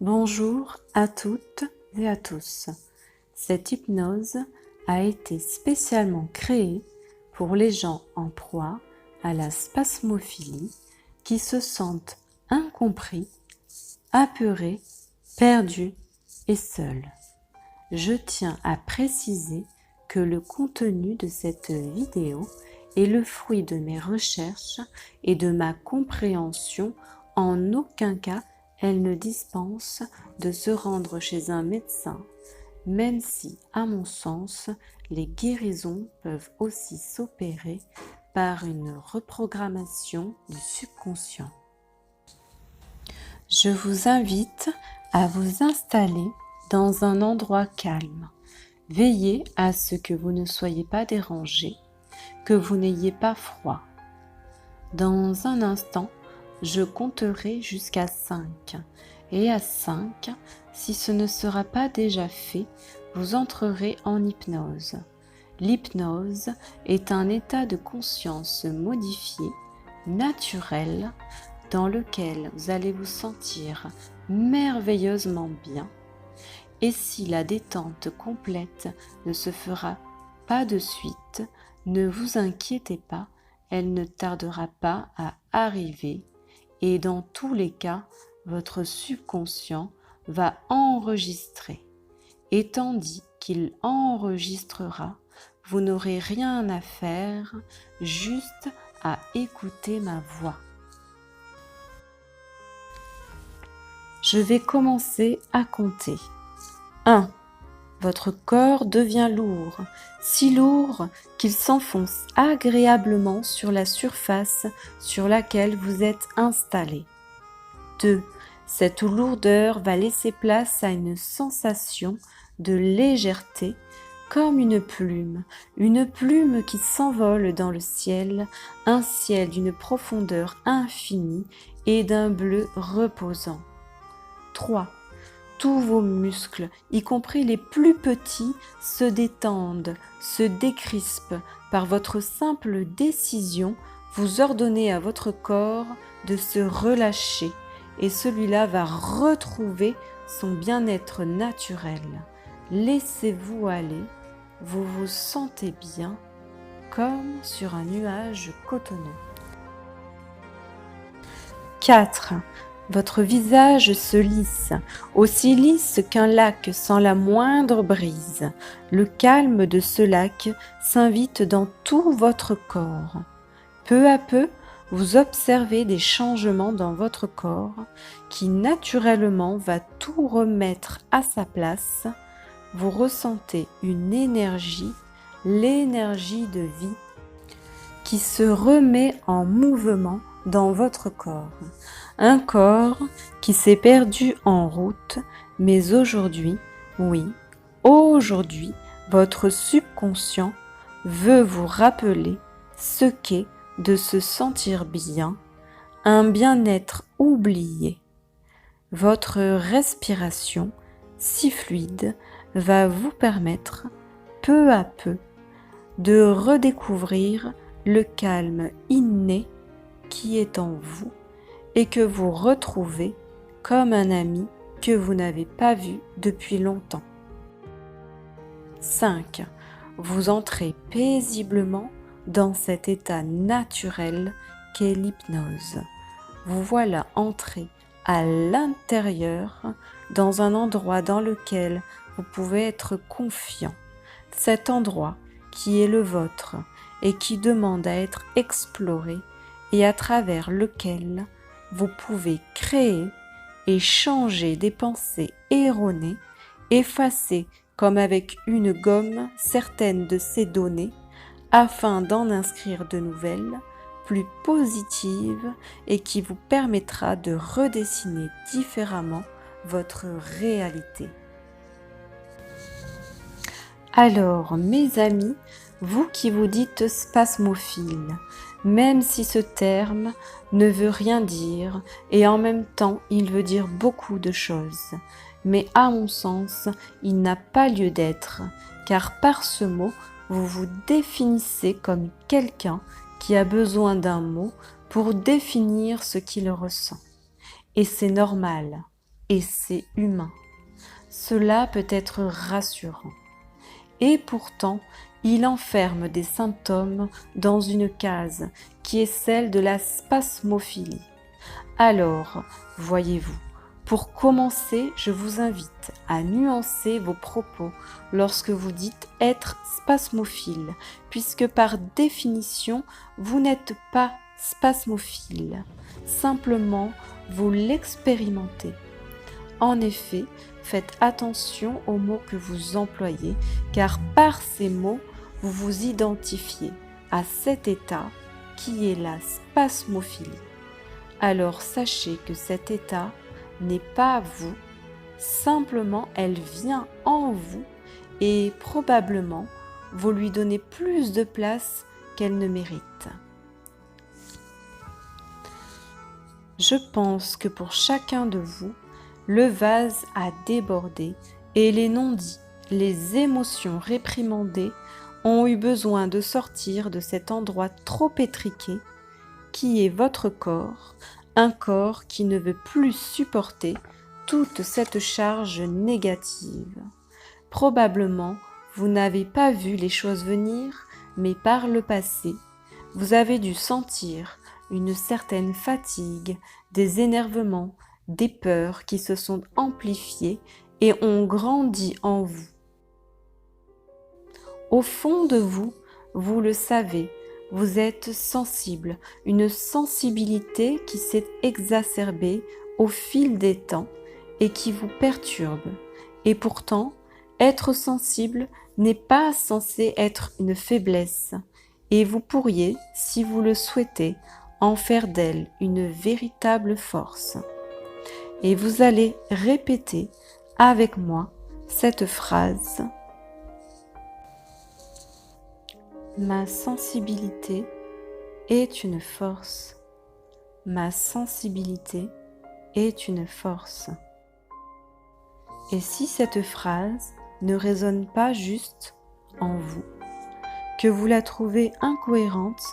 Bonjour à toutes et à tous. Cette hypnose a été spécialement créée pour les gens en proie à la spasmophilie qui se sentent incompris, apeurés, perdus et seuls. Je tiens à préciser que le contenu de cette vidéo est le fruit de mes recherches et de ma compréhension. En aucun cas elle ne dispense de se rendre chez un médecin, même si, à mon sens, les guérisons peuvent aussi s'opérer par une reprogrammation du subconscient. Je vous invite à vous installer dans un endroit calme. Veillez à ce que vous ne soyez pas dérangé, que vous n'ayez pas froid. Dans un instant, je compterai jusqu'à 5 et à 5, si ce ne sera pas déjà fait, vous entrerez en hypnose. L'hypnose est un état de conscience modifié, naturel, dans lequel vous allez vous sentir merveilleusement bien. Et si la détente complète ne se fera pas de suite, ne vous inquiétez pas, elle ne tardera pas à arriver. Et dans tous les cas, votre subconscient va enregistrer. Et tandis qu'il enregistrera, vous n'aurez rien à faire, juste à écouter ma voix. Je vais commencer à compter. 1. Votre corps devient lourd, si lourd qu'il s'enfonce agréablement sur la surface sur laquelle vous êtes installé. 2. Cette lourdeur va laisser place à une sensation de légèreté, comme une plume qui s'envole dans le ciel, un ciel d'une profondeur infinie et d'un bleu reposant. 3. Tous vos muscles, y compris les plus petits, se détendent, se décrispent. Par votre simple décision, vous ordonnez à votre corps de se relâcher et celui-là va retrouver son bien-être naturel. Laissez-vous aller, vous vous sentez bien comme sur un nuage cotonneux. 4. Votre visage se lisse, aussi lisse qu'un lac sans la moindre brise. Le calme de ce lac s'invite dans tout votre corps. Peu à peu, vous observez des changements dans votre corps qui naturellement va tout remettre à sa place. Vous ressentez une énergie, l'énergie de vie, qui se remet en mouvement dans votre corps. Un corps qui s'est perdu en route, mais aujourd'hui, oui, aujourd'hui, votre subconscient veut vous rappeler ce qu'est de se sentir bien, un bien-être oublié. Votre respiration, si fluide, va vous permettre, peu à peu, de redécouvrir le calme inné qui est en vous et que vous retrouvez comme un ami que vous n'avez pas vu depuis longtemps. 5. Vous entrez paisiblement dans cet état naturel qu'est l'hypnose. Vous voilà entré à l'intérieur dans un endroit dans lequel vous pouvez être confiant. Cet endroit qui est le vôtre et qui demande à être exploré et à travers lequel vous pouvez créer et changer des pensées erronées, effacer comme avec une gomme certaines de ces données afin d'en inscrire de nouvelles, plus positives et qui vous permettra de redessiner différemment votre réalité. Alors, mes amis, vous qui vous dites spasmophile, même si ce terme ne veut rien dire et en même temps il veut dire beaucoup de choses, mais à mon sens, il n'a pas lieu d'être, car par ce mot, vous vous définissez comme quelqu'un qui a besoin d'un mot pour définir ce qu'il ressent. Et c'est normal. et c'est humain. Cela peut être rassurant. Et pourtant, il enferme des symptômes dans une case qui est celle de la spasmophilie. Alors, voyez-vous, pour commencer, je vous invite à nuancer vos propos lorsque vous dites être spasmophile, puisque par définition, vous n'êtes pas spasmophile. Simplement, vous l'expérimentez. En effet, faites attention aux mots que vous employez, car par ces mots, vous vous identifiez à cet état qui est la spasmophilie. Alors sachez que cet état n'est pas vous, simplement elle vient en vous et probablement vous lui donnez plus de place qu'elle ne mérite. Je pense que pour chacun de vous, le vase a débordé et les non-dits, les émotions réprimandées ont eu besoin de sortir de cet endroit trop étriqué qui est votre corps, un corps qui ne veut plus supporter toute cette charge négative. Probablement, vous n'avez pas vu les choses venir, mais par le passé, vous avez dû sentir une certaine fatigue, des énervements, des peurs qui se sont amplifiées et ont grandi en vous. Au fond de vous, vous le savez, vous êtes sensible, une sensibilité qui s'est exacerbée au fil des temps et qui vous perturbe. Et pourtant, être sensible n'est pas censé être une faiblesse, et vous pourriez, si vous le souhaitez, en faire d'elle une véritable force. Et vous allez répéter avec moi cette phrase. Ma sensibilité est une force. Ma sensibilité est une force. Et si cette phrase ne résonne pas juste en vous, que vous la trouvez incohérente,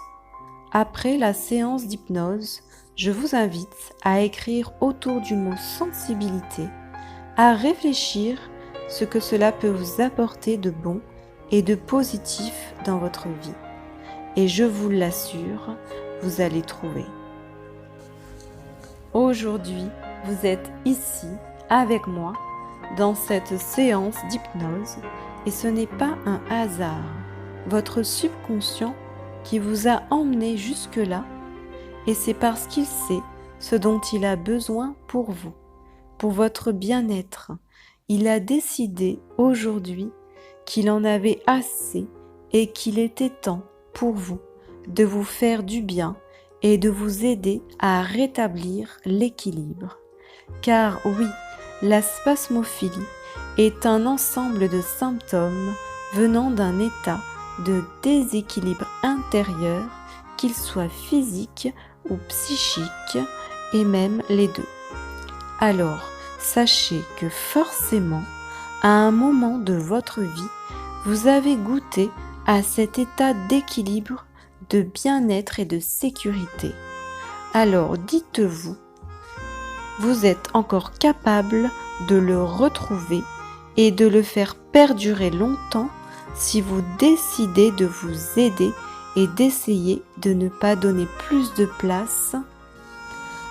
après la séance d'hypnose, je vous invite à écrire autour du mot sensibilité, à réfléchir ce que cela peut vous apporter de bon et de positif dans votre vie. Et je vous l'assure, vous allez trouver. Aujourd'hui, vous êtes ici avec moi dans cette séance d'hypnose et ce n'est pas un hasard. Votre subconscient qui vous a emmené jusque-là et c'est parce qu'il sait ce dont il a besoin pour vous, pour votre bien-être. Il a décidé aujourd'hui qu'il en avait assez et qu'il était temps pour vous de vous faire du bien et de vous aider à rétablir l'équilibre. Car oui, la spasmophilie est un ensemble de symptômes venant d'un état de déséquilibre intérieur, qu'il soit physique ou psychique, et même les deux. Alors, sachez que forcément, à un moment de votre vie, vous avez goûté à cet état d'équilibre, de bien-être et de sécurité. Alors dites-vous, vous êtes encore capable de le retrouver et de le faire perdurer longtemps si vous décidez de vous aider et d'essayer de ne pas donner plus de place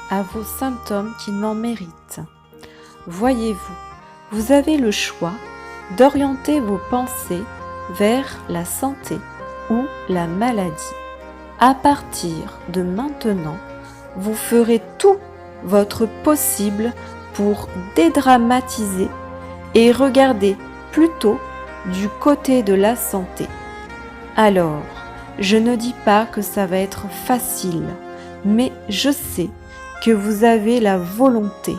à vos symptômes qui n'en méritent. Voyez-vous, vous avez le choix d'orienter vos pensées vers la santé ou la maladie. À partir de maintenant, vous ferez tout votre possible pour dédramatiser et regarder plutôt du côté de la santé. Alors, je ne dis pas que ça va être facile, mais je sais que vous avez la volonté,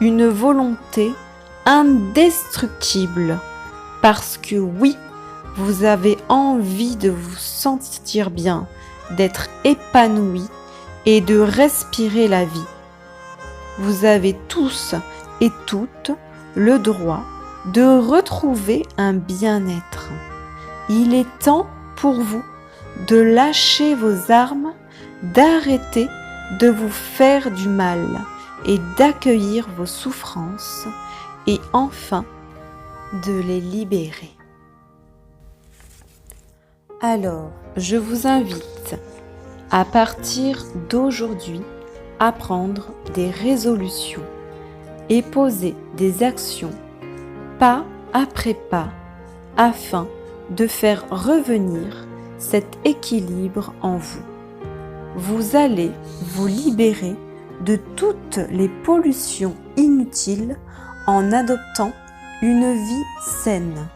une volonté indestructible, parce que oui, vous avez envie de vous sentir bien, d'être épanoui et de respirer la vie. Vous avez tous et toutes le droit de retrouver un bien-être. Il est temps pour vous de lâcher vos armes, d'arrêter de vous faire du mal et d'accueillir vos souffrances et enfin de les libérer. Alors, je vous invite à partir d'aujourd'hui à prendre des résolutions et poser des actions pas après pas afin de faire revenir cet équilibre en vous. Vous allez vous libérer de toutes les pollutions inutiles en adoptant une vie saine.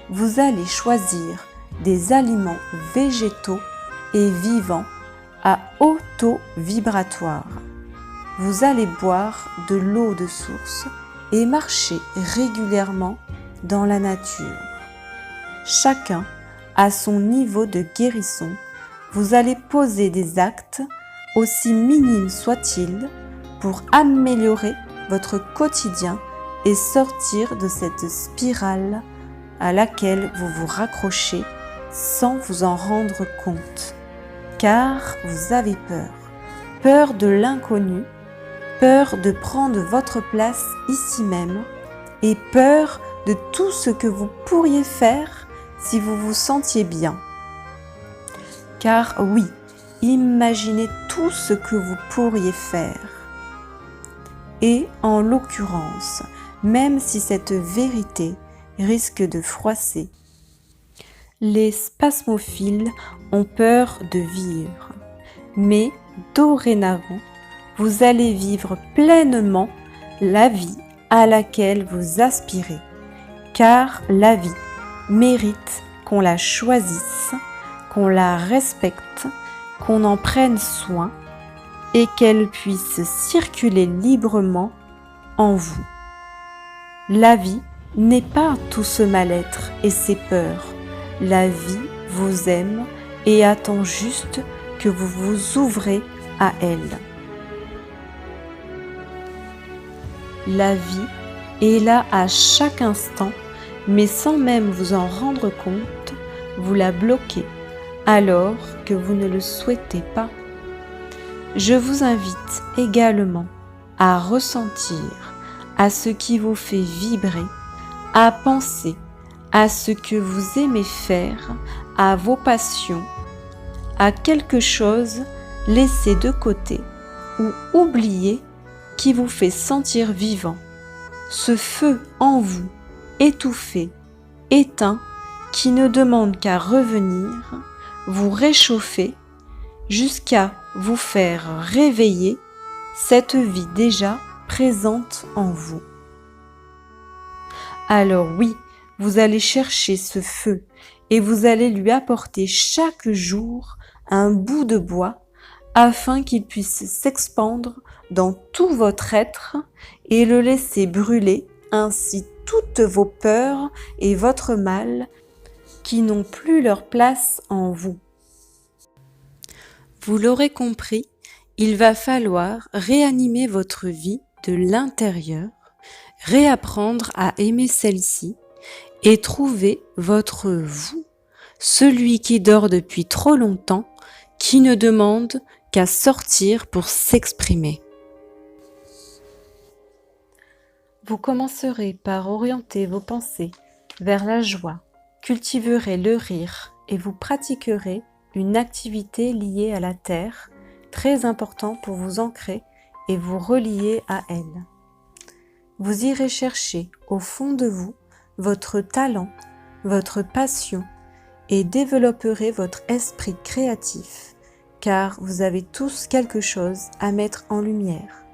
Vous allez choisir des aliments végétaux et vivants à haut taux vibratoire. Vous allez boire de l'eau de source et marcher régulièrement dans la nature. Chacun à son niveau de guérison, vous allez poser des actes, aussi minimes soient-ils, pour améliorer votre quotidien et sortir de cette spirale à laquelle vous vous raccrochez sans vous en rendre compte. Car vous avez peur. Peur de l'inconnu, peur de prendre votre place ici même et peur de tout ce que vous pourriez faire si vous vous sentiez bien. Car oui, imaginez tout ce que vous pourriez faire. Et en l'occurrence, même si cette vérité risque de froisser, les spasmophiles ont peur de vivre. Mais dorénavant, vous allez vivre pleinement la vie à laquelle vous aspirez. Car la vie mérite qu'on la choisisse, qu'on la respecte, qu'on en prenne soin et qu'elle puisse circuler librement en vous. La vie n'est pas tout ce mal-être et ces peurs. La vie vous aime et attend juste que vous vous ouvrez à elle. La vie est là à chaque instant, mais sans même vous en rendre compte, vous la bloquez alors que vous ne le souhaitez pas. Je vous invite également à ressentir à ce qui vous fait vibrer, à penser à ce que vous aimez faire, à vos passions, à quelque chose laissé de côté ou oublié qui vous fait sentir vivant. Ce feu en vous, étouffé, éteint, qui ne demande qu'à revenir, vous réchauffer jusqu'à vous faire réveiller cette vie déjà présente en vous. Alors oui, vous allez chercher ce feu et vous allez lui apporter chaque jour un bout de bois afin qu'il puisse s'expandre dans tout votre être et le laisser brûler ainsi toutes vos peurs et votre mal qui n'ont plus leur place en vous. Vous l'aurez compris, il va falloir réanimer votre vie de l'intérieur, réapprendre à aimer celle-ci et trouver votre vous, celui qui dort depuis trop longtemps, qui ne demande qu'à sortir pour s'exprimer. Vous commencerez par orienter vos pensées vers la joie, cultiverez le rire et vous pratiquerez une activité liée à la terre, très important pour vous ancrer et vous relier à elle. Vous irez chercher au fond de vous votre talent, votre passion et développerez votre esprit créatif, car vous avez tous quelque chose à mettre en lumière.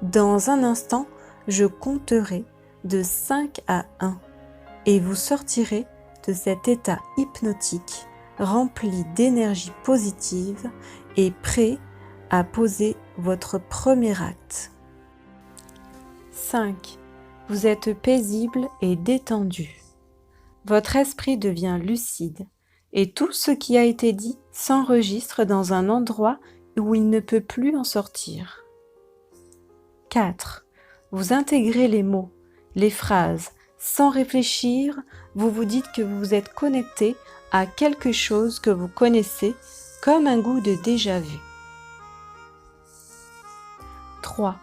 Dans un instant, je compterai de 5 à 1 et vous sortirez de cet état hypnotique rempli d'énergie positive et prêt à poser votre premier acte. 5. Vous êtes paisible et détendu. Votre esprit devient lucide et tout ce qui a été dit s'enregistre dans un endroit où il ne peut plus en sortir. 4. Vous intégrez les mots, les phrases, sans réfléchir, vous vous dites que vous êtes connecté à quelque chose que vous connaissez comme un goût de déjà-vu. 3.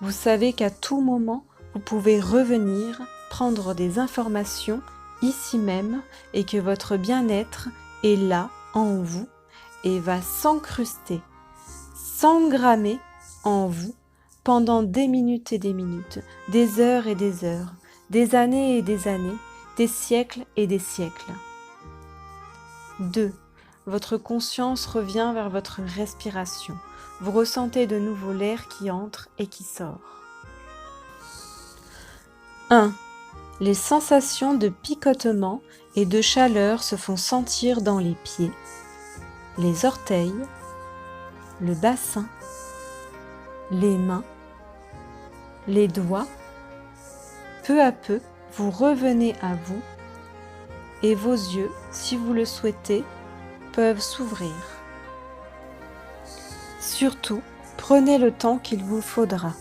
Vous savez qu'à tout moment, vous pouvez revenir, prendre des informations ici même et que votre bien-être est là en vous et va s'encruster, s'engrammer en vous pendant des minutes et des minutes, des heures et des heures, des années et des années, des siècles et des siècles. 2. Votre conscience revient vers votre respiration. Vous ressentez de nouveau l'air qui entre et qui sort. 1. Les sensations de picotement et de chaleur se font sentir dans les pieds, les orteils, le bassin, les mains, les doigts. Peu à peu, vous revenez à vous et vos yeux, si vous le souhaitez, peuvent s'ouvrir. Surtout, prenez le temps qu'il vous faudra.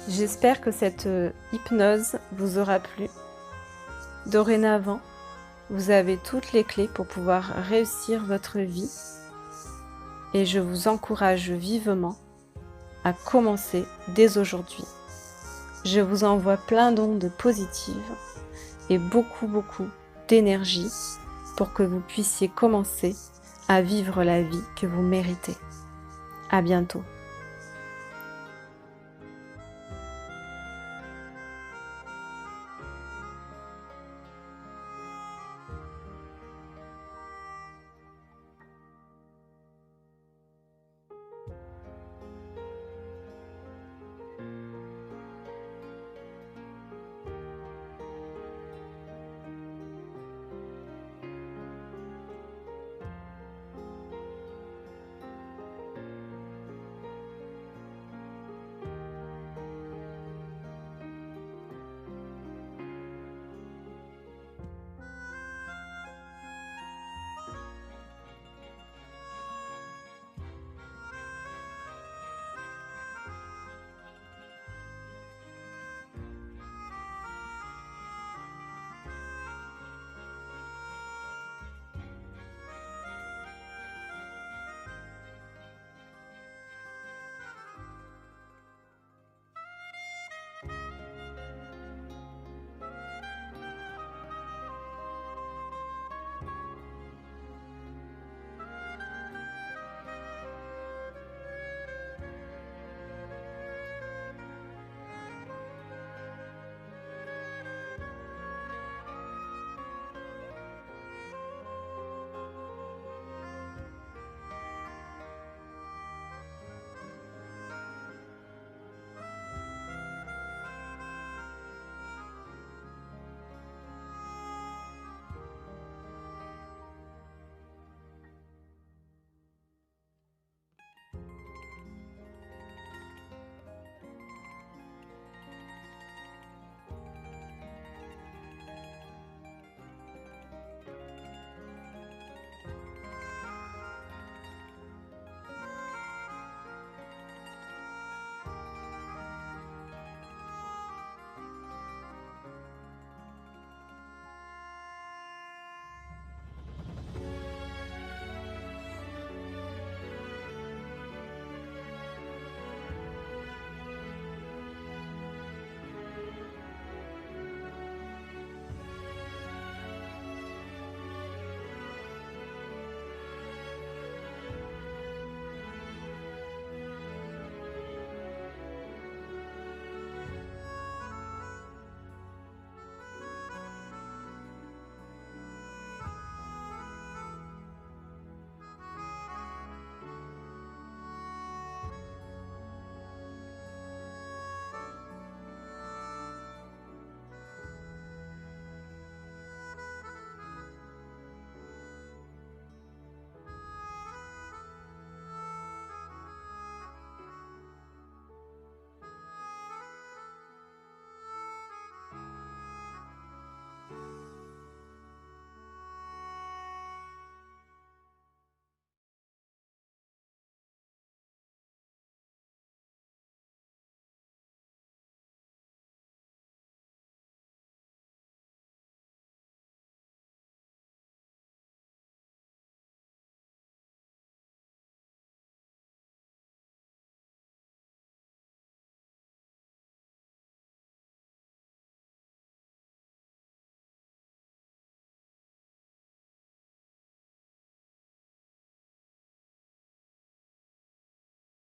J'espère que cette hypnose vous aura plu. Dorénavant, vous avez toutes les clés pour pouvoir réussir votre vie et je vous encourage vivement à commencer dès aujourd'hui. Je vous envoie plein d'ondes positives et beaucoup d'énergie pour que vous puissiez commencer à vivre la vie que vous méritez. À bientôt.